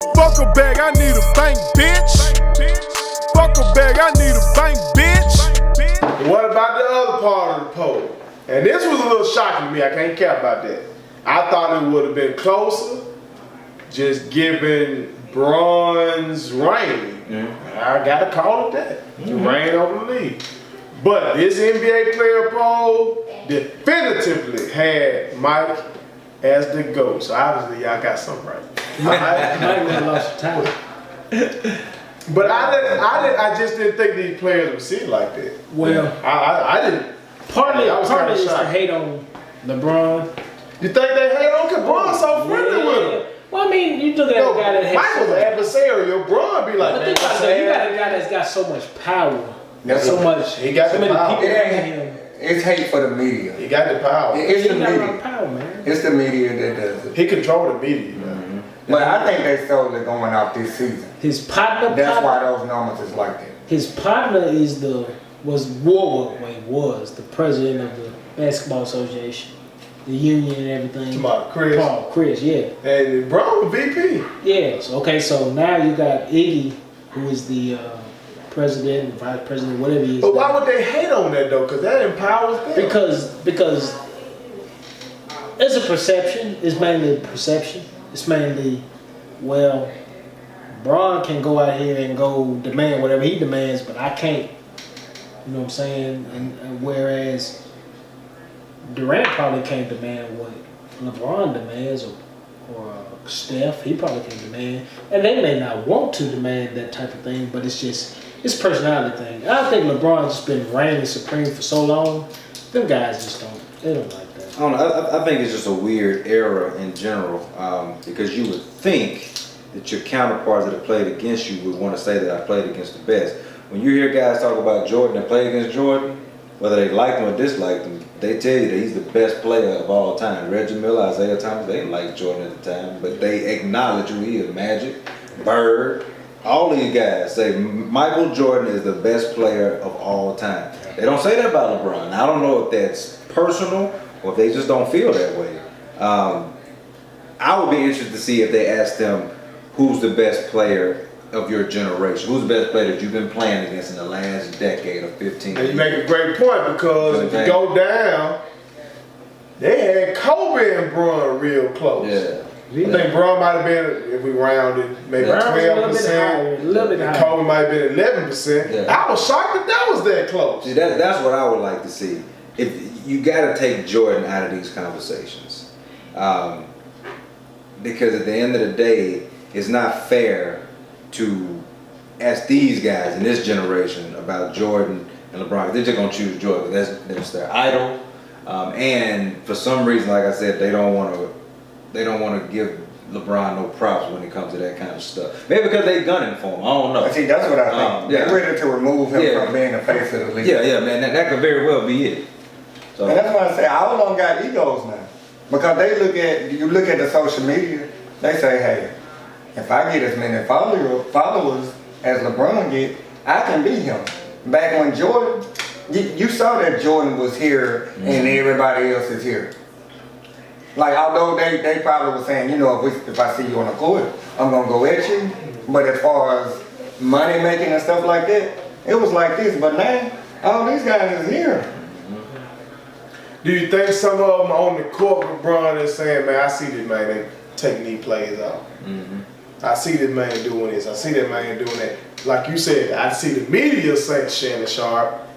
Fuck a bag, I need a bank, bitch. Fuck a bag, I need a bank, bitch. What about the other part of the poll? And this was a little shocking to me. I can't care about that. I thought it would have been closer, just given Bron's reign. I gotta call it that. The reign over the league. But this NBA player poll definitively had Mike as the GOAT. So obviously y'all got something right. Mike never lost time. But I just didn't think these players would see it like that. Well, I didn't. Partly is shocked. to hate on LeBron. You think they hate on because Bron's so friendly with him? Well, I mean, you look at a guy that has Michael's adversarial. Bron be like, but think about that. You got a guy that's got so much power. So much. He got so the many power. people around him. It's hate for the media. He got the power. It's the He got a lot media. of power, man. It's the media that does it. He controlled the media, man. But I think they solely going off this season. His partner. That's why those numbers is like that. His partner was the president of the basketball association, the union and everything. Tomorrow, Chris. Chris, yeah. And Bron was VP. Yes. Okay. So now you got Iggy, who is the president, vice president, whatever he is. But why would they hate on that though? Because that empowers them. Because it's a perception. It's mainly a perception. It's mainly, well, Bron can go out here and go demand whatever he demands, but I can't. You know what I'm saying? And whereas Durant probably can't demand what LeBron demands, or Steph, he probably can demand, and they may not want to demand that type of thing, but it's a personality thing. I think LeBron's just been reigning supreme for so long. Them guys just don't like that. I don't know. I think it's just a weird era in general, because you would think that your counterparts that have played against you would want to say that I played against the best. When you hear guys talk about Jordan and play against Jordan, whether they liked him or disliked him, they tell you that he's the best player of all time. Reggie Miller, Isaiah Thomas, they didn't like Jordan at the time, but they acknowledge who he is. Magic, Bird, all these guys say Michael Jordan is the best player of all time. They don't say that about LeBron. I don't know if that's personal or if they just don't feel that way. I would be interested to see if they asked him who's the best player of your generation. Who's the best player that you've been playing against in the last decade or 15 years? And you make a great point because if you go down, they had Coleman and Bron real close. Yeah. I think Bron might have been, if we rounded, maybe 12%. A little bit higher. Coleman might have been 11%. Yeah. I was shocked that was that close. See, that's what I would like to see. If you got to take Jordan out of these conversations, because at the end of the day, it's not fair to ask these guys in this generation about Jordan and LeBron. They're just gonna choose Jordan. That's their idol, and for some reason, like I said, they don't want to give LeBron no props when it comes to that kind of stuff. Maybe because they gunning for him. I don't know. See, that's what I think. They're ready to remove him from being the face of the league. Yeah, man. That could very well be it. So, And that's why I say all of them got egos now. Because you look at the social media, they say, hey, if I get as many followers as LeBron get, I can beat him. Back when Jordan, you saw that Jordan was here and everybody else is here. Like, although they probably were saying, you know, if I see you on the court, I'm going to go at you. But as far as money making and stuff like that, it was like this. But now, all these guys is here. Do you think some of them on the court with Bron is saying, man, I see this man, they taking these players out. I see this man doing this. I see that man doing that. Like you said, I see the media saying Shannon Sharp,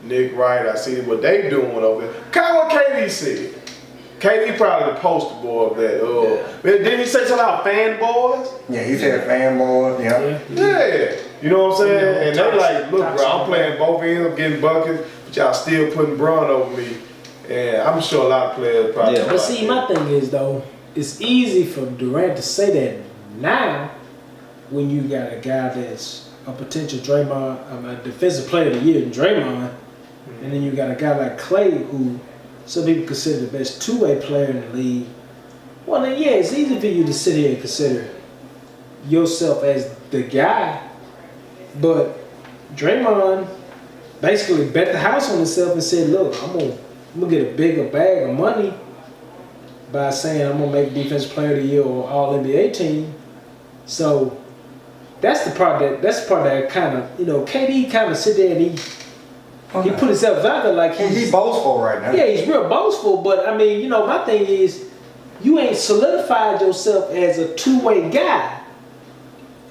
Nick Wright. I see what they doing over there. Kind of what KD said. KD probably the poster boy of that. Didn't he say something about fanboys? Yeah, he said fanboys. Yeah. You know what I'm saying? And they like, look, bro, I'm playing both ends, I'm getting buckets, but y'all still putting Bron over me. And I'm sure a lot of players probably. But see, my thing is though, it's easy for Durant to say that now, when you got a guy that's a potential a defensive player of the year in Draymond, and then you got a guy like Clay who some people consider the best two-way player in the league. Well, then yeah, it's easy for you to sit here and consider yourself as the guy, but Draymond basically bet the house on himself and said, look, I'm gonna get a bigger bag of money by saying I'm gonna make defensive player of the year or all NBA team. So that's the part that kind of, you know, KD kind of sit there and he put himself out there like He's boastful right now. Yeah, he's real boastful, but I mean, you know, my thing is, you ain't solidified yourself as a two-way guy.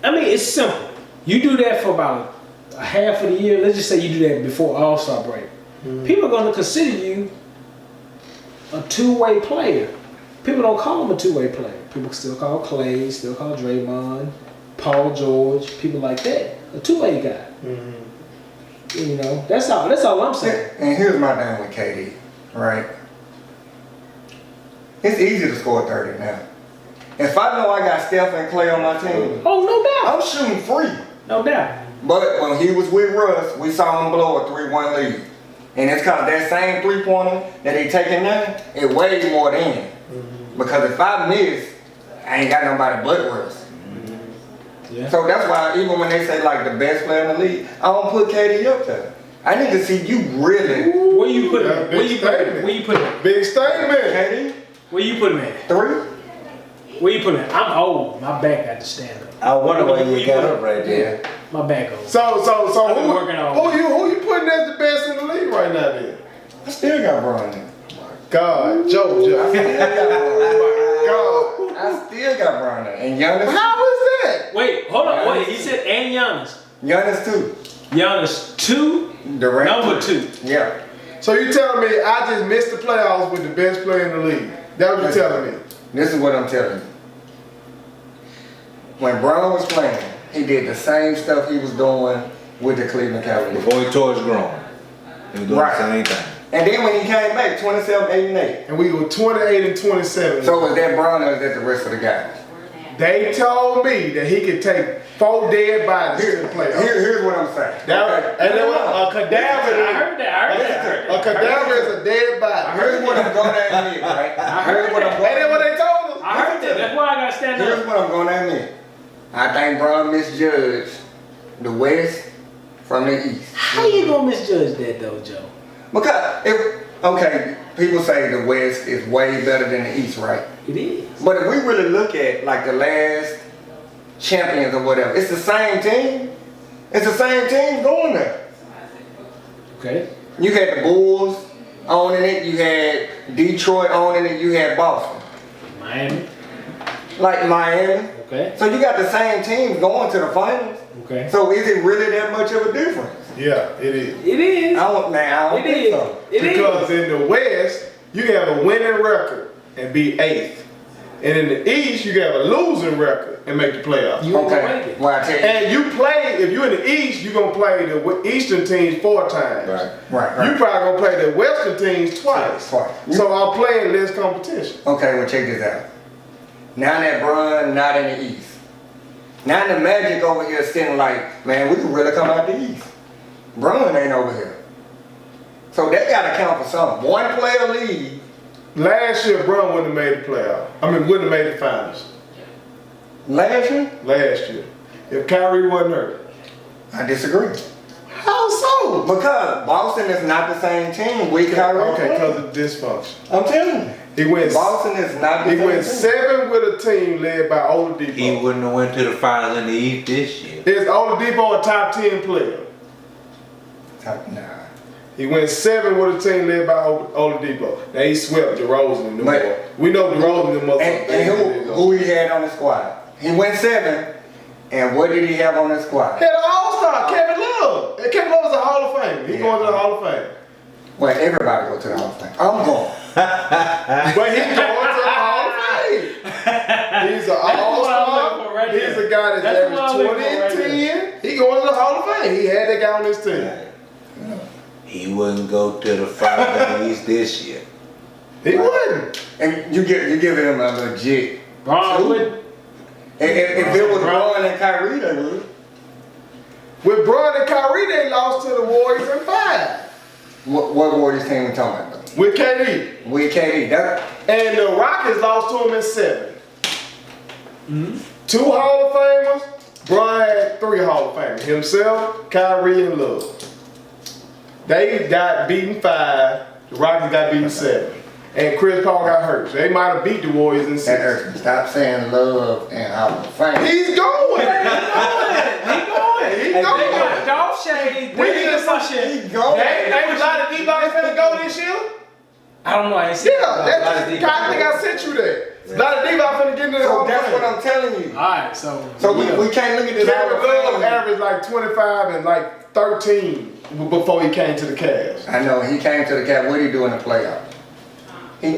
I mean, it's simple. You do that for about a half of the year. Let's just say you do that before All-Star break. People are going to consider you a two-way player. People don't call him a two-way player. People still call Clay, still call Draymond, Paul George, people like that. A two-way guy. You know, that's all I'm saying. And here's my thing with KD, right? It's easy to score 30 now. If I know I got Steph and Clay on my team, Oh, no doubt. I'm shooting free. No doubt. But when he was with Russ, we saw him blow a 3-1 lead. And it's because that same three-pointer that he taking now, it way more than. Because if I miss, I ain't got nobody but Russ. Yeah. So that's why even when they say like the best player in the league, I don't put KD up there. I need to see you really. Where you put Yeah, him? Where you put him? Where you put him? Big statement. KD, Where you put him at? 3. Where you put him at? I'm old. My back got to stand up. I wonder why you got up right there. My back old. So I've been working on who you putting as the best in the league right now then? I still got Bron there. God, Joe. I still got Bron. God. I still got Bron there. And Giannis. How is that? Wait, hold on. Wait, he said and Giannis. Giannis too. Giannis 2, Durant. number 2. Yeah. So you telling me I just missed the playoffs with the best player in the league? That what you telling me? This is what I'm telling you. When Bron was playing, he did the same stuff he was doing with the Cleveland Cavaliers. Before he tore his groin, he was doing Right. the same thing. And then when he came back, 27, 8, and 8. And we were 28 and 27. So was that Bron or was that the rest of the guys? They told me that he could take 4 dead bodies to the playoffs. Here's what I'm saying. And then a cadaver. I heard that. A cadaver is a dead body. Here's what I'm going to admit, right? Here's what I'm going And then what they told us. I heard that. That's why I got to stand Here's up. what I'm going to admit. I think Bron misjudged the West from the East. How you gonna misjudge that though, Joe? Because people say the West is way better than the East, right? It is. But if we really look at like the last champions or whatever, it's the same team. It's the same team going there. Okay. You had the Bulls owning it, you had Detroit owning it, you had Boston. Miami. Like Miami. Okay. So you got the same teams going to the finals. Okay. So is it really that much of a difference? Yeah, it is. It is. I don't It think is. so. It Because is. in the West, you can have a winning record and be 8th. And in the East, you can have a losing record and make the playoffs. You ain't gonna make Okay. it. Well, I tell you. And you play, if you're in the East, you're going to play the Eastern teams 4 times. Right. You probably going to play the Western teams twice. Twice. So I'm playing less competition. Okay, well check this out. Now that Bron not in the East. Now the Magic over here sitting like, man, we can really come out the East. Bron ain't over here. So that gotta count for something. One player leave. Last year, Bron wouldn't have made the playoff. Wouldn't have made the finals. Last year? Last year. If Kyrie wasn't hurt. I disagree. How so? Because Boston is not the same team with Kyrie. Okay, because of dysfunction. I'm telling you. He went. Boston is not the He same went team. 7 with a team led by Oladipo. He wouldn't have went to the finals in the East this year. Is Oladipo a top 10 player? Nah. He went 7 with a team led by Oladipo. Now he swept DeRozan in the But- ball. We know DeRozan the most. And who he had on the squad? He went 7. And what did he have on his squad? He had an all-star, Kevin Love. And Kevin Love is a Hall of Fame. He's going to the Hall of Fame. Well, everybody go to the Hall of Fame. I'm going. But he's going to the Hall of Fame. He's an what I'm looking all-star. for right He's there. a guy that's That's what I'm averaged looking 20 for and right 10. He going to the Hall of Fame. He had that guy on his team. He wouldn't go to the finals in the East this year. He wouldn't. And you give him a legit. Bron would. If it was Bron and Kyrie, they would. With Bron and Kyrie, they lost to the Warriors in 5. What Warriors team we talking about? With KD. With KD. And the Rockets lost to him in 7. 2 Hall of Famers. Bron had 3 Hall of Famers. Himself, Kyrie, and Love. They got beaten 5. The Rockets got beaten 7. and Chris Paul got hurt. So they might have beat the Warriors in 6. Stop saying love and Hall of Fame. He's going. He's going. Dog shade. We need some shit. He going. They was a lot of D-Box finna go this year. I don't know. I ain't seen Yeah, that's I think I sent you that. A lot of D-Box finna get into the So Hall of that's Fame. what I'm telling you. Alright, so We can't look at this Hall Kevin of Love Fame. averaged like 25 and like 13 before he came to the Cavs. I know he came to the Cavs. What did he do in the playoffs? He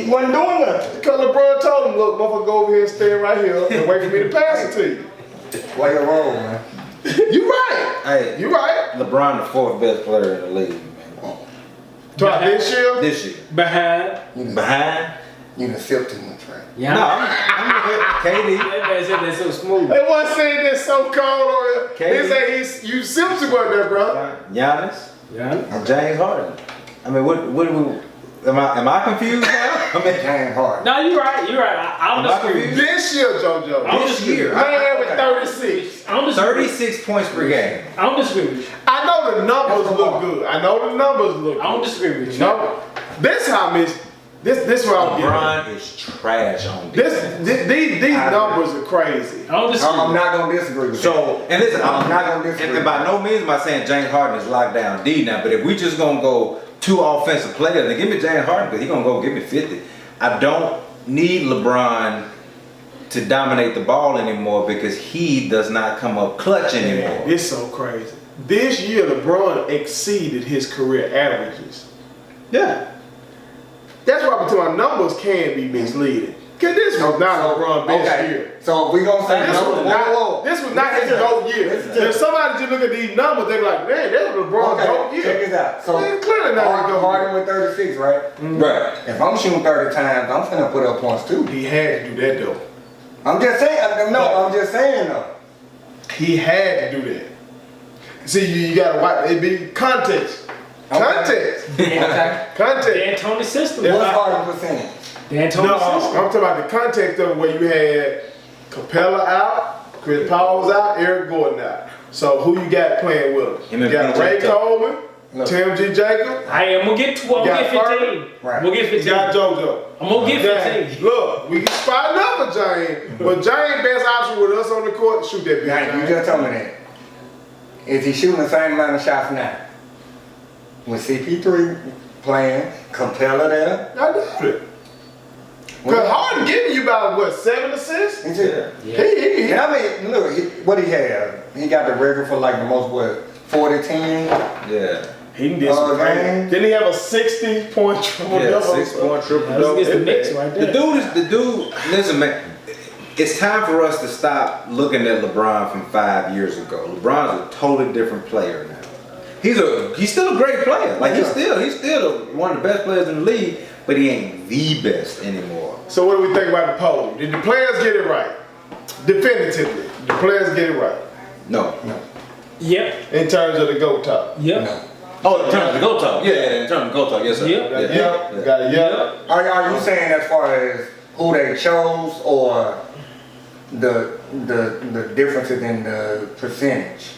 wasn't doing nothing. Because LeBron told him, look, motherfucker, go over here and stand right here and wait for me to pass it to you. Play your role, man. You right. Hey, You right. LeBron, the 4th best player in the league, man. Talk this year. This year. behind. Behind? You done sipped too much, right? Yeah. No, I'm KD. That man said that's so smooth. They wasn't saying this so cold on it. Okay. They say you simp too much there, bro. Giannis Yeah. and James Harden. I mean, what do we? Am I confused now? I mean, James Harden. No, you're right. You're right. I don't Am I disagree. confused? This year, JoJo. I'm This year, Man with 36. I don't disagree. 36 points per game. I don't disagree with you. I know the numbers look good. I know the numbers look good. I don't disagree with you. No, this how I miss. This where I'm getting. LeBron is trash on defense. These numbers are crazy. I don't disagree. I'm not gonna disagree with So, and listen, I'm not gonna disagree. and by no means am I saying James Harden is locked down D now, but if we just gonna go 2 offensive players, then give me James Harden because he's gonna go give me 50. I don't need LeBron to dominate the ball anymore because he does not come up clutch anymore. It's so crazy. This year, LeBron exceeded his career averages. Yeah. That's why between my numbers can be misleading. Cause this was not LeBron's best year. So if we gonna say This was not his GOAT year. If somebody just look at these numbers, they be like, man, that's LeBron's GOAT year. check this out. So Man, clearly not his GOAT Harden with 36, right? Right. If I'm shooting 30 times, I'm finna put up points too. He had to do that though. I'm just saying. No, I'm just saying though. He had to do that. See, you gotta watch. It be context. Context. The Context. D'Antoni system. Yeah. What's Harden percentage? The No, D'Antoni I'm system. talking about the context of it where you had Capella out, Chris Paul was out, Eric Gordon out. So who you got playing with Him him? You and got PJ Ray Tucker. Coleman, Look. Tim G. Jacob, Hey, I'm gonna get 12. I'm You gonna got get 15. Right. We'll get you 15. got JoJo. I'm gonna get James, 15. Look, we can spot another James, but James best option with us on the court, shoot that bitch. Now, you James. just told me that. Is he shooting the same amount of shots now? With CP3 playing, Capella there? I doubt it. Because Harden giving you about, what, 7 assists? He just, Yeah. He And I mean, look, what he have? He got the record for like the most, what, 40 teams? Yeah. He did some game. crazy. Didn't he have a 60-point triple Yeah, double? 6-point triple Let's double. get the mix right The there. dude, listen, man, it's time for us to stop looking at LeBron from 5 years ago. LeBron's a totally different player now. He's still a great player. Like he's still one of the best players in the league, but he ain't the best anymore. So what do we think about the poll? Did the players get it right? Definitively, the players get it right No. Yep. in terms of the GOAT talk. Yep. No. Oh, in terms of the go talk. Yeah, in terms of go talk, yes sir. Yeah. Yeah, got it. Yeah. Are you saying as far as who they chose or the differences in the percentage?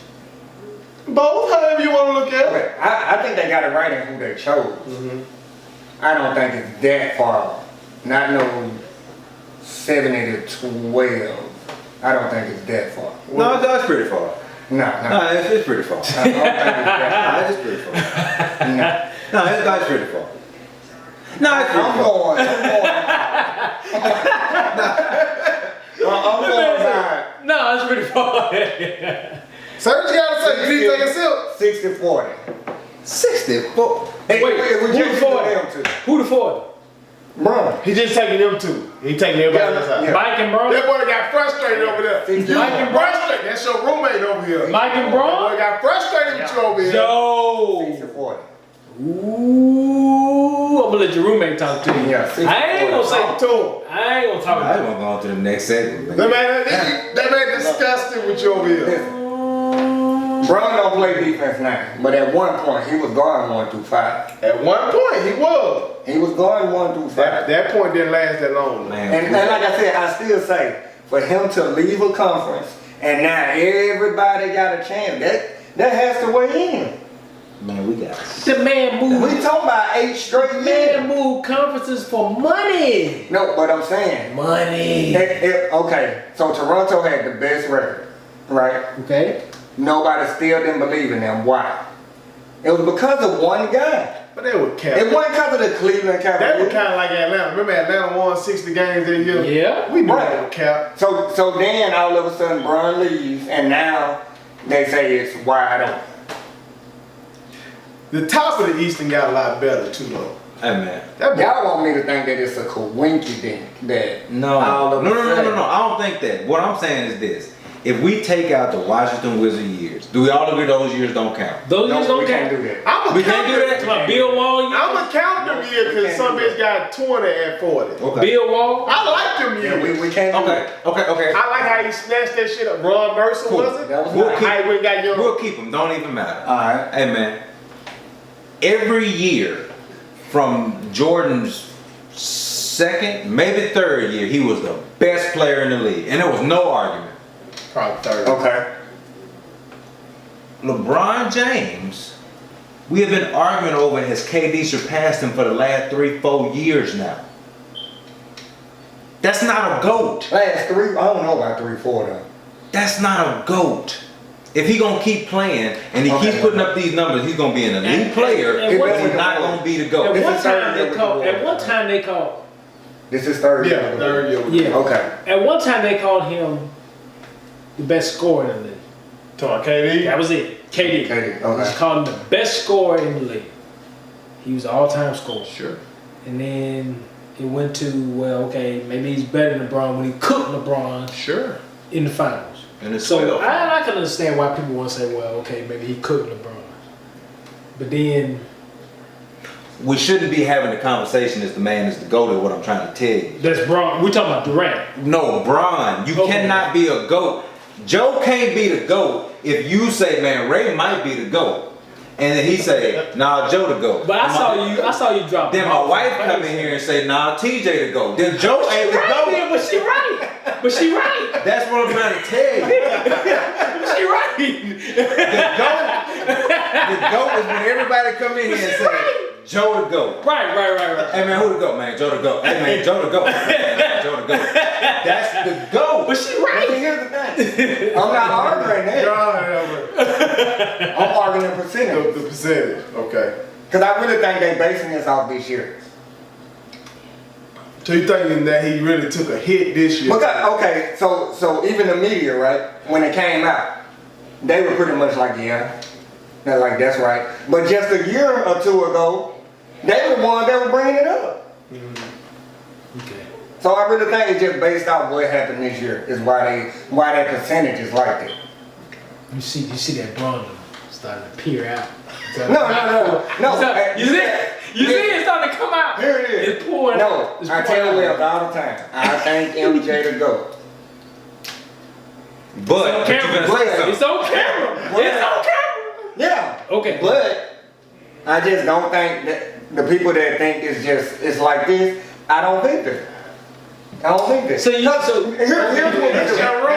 Both, however you want to look at it. Okay, I think they got it right in who they chose. I don't think it's that far. Not no 70 to 12. I don't think it's that far. No, that's pretty far. No. No, it's pretty far. I don't think it's that No, it's pretty far. far. No. No, that's pretty far. No, it's pretty I'm far. going by No, it's pretty far. So what you gotta say? You need to take a sip. 60-40. 64. Hey, Wait, if we who just the do four? them two. Who the 40? Bro. He just taking them two. He taking everybody else out. Yeah. Mike and Braun? That boy got frustrated over there. Mike You and Braun? frustrated. That's your roommate over here. Mike and That Braun? boy got frustrated with you over here. Yo. 60-40. Ooh, I'm gonna let your roommate talk to you. Yeah, I ain't gonna say. Talk to him. I ain't gonna talk I about it. won't go on to the next segment. That man disgusted with you over here. Listen, Brown don't play defense now, but at one point he was going 1 through 5. At one point, he was. He was going 1 through 5. That point didn't last that long. Man, And like I said, I still say, for him to leave a conference and now everybody got a chance, that has to weigh in. Man, we got. The man moved. We talking about 8 straight Man years. moved conferences for money. No, but I'm saying. Money. Okay, so Toronto had the best record, right? Okay. Nobody still didn't believe in them. Why? It was because of one guy. But they were cap. It wasn't because of the Cleveland They Cavaliers. were kind of like Atlanta. Remember Atlanta won 60 games that year? Yeah. We knew Right. they were cap. So then all of a sudden Bron leaves, and now they say it's wide open. The top of the Eastern got a lot better too, though. Hey man. That boy, Y'all want me to think that it's a coincidence that No. all of a sudden- No. I don't think that. What I'm saying is this. If we take out the Washington Wizard years, do we all agree those years don't count? Those No, years don't we can't count. do that. I'm We a can't do that? Talking about Bill Wall. I'm a count them year We because can't some do bitch got 20 at 40. Okay. Bill Wall. I like them Yeah, years. we can't do Okay. that. Okay. I like how he snatched that shit up. Ron Mercer, Cool. was it? That was We'll nice. keep- How he went and got young. We'll keep them. Don't even matter. Alright. Hey man. Every year from Jordan's second, maybe third year, he was the best player in the league, and there was no argument. Probably 30. Okay. LeBron James, we have been arguing over has KD surpassed him for the last 3-4 years now. That's not a GOAT. Last 3, I don't know about 3-4 though. That's not a GOAT. If he gonna keep playing and he Okay. keeps putting up these numbers, he's gonna be an elite player, and but what- he's not gonna be the GOAT. This At one is third time year they with called. the At one time they called. This is third Yeah, year. third year. Yeah. Okay. At one time they called him the best scorer in the league. Talking KD. That was it. KD. Okay. Just Okay. called him the best scorer in the league. He was an all-time scorer. Sure. And then it went to, well, okay, maybe he's better than LeBron when he cooked LeBron Sure. in the finals. And it's So 12. I can understand why people want to say, well, okay, maybe he cooked LeBron. But then, We shouldn't be having the conversation as the man is the GOAT of what I'm trying to tell you. that's Bron. We're talking about Durant. No, Bron, you Okay. cannot be a GOAT. Joe can't be the GOAT if you say, man, Ray might be the GOAT. And then he say, nah, Joe the GOAT. But I saw you drop. Then my wife come in here and say, nah, TJ the GOAT. Then Joe ain't the Right, GOAT. yeah, but she right. But she right. That's what I'm trying to tell you. But she right. The GOAT is when everybody come in here and say, Joe the GOAT. Right. Hey man, who the GOAT, man? Joe the GOAT. Hey man, Joe the GOAT. Joe the GOAT. That's the GOAT. But she But right. here's the thing. I'm not arguing that. I'm arguing the percentage. The percentage. Okay. Because I really think they basing this off this year. So you thinking that he really took a hit this year? Because, okay, so even the media, right, when it came out, they were pretty much like, yeah, they're like, that's right. But just a year or two ago, they were the ones that were bringing it up. Okay. So I really think it's just based off what happened this year is why that percentage is like that. You see that Bron starting to peer out. No. You see it starting to come out. Here it is. It's pouring. No, It's I pouring tell out. Wells all the time. I think MJ to go. But It's on camera. you gonna say It's on camera. It's on camera. Yeah. Okay. But I just don't think that the people that think it's like this, I don't think that. I don't think that. So you- 'Cause so- here's what we do. It's your room.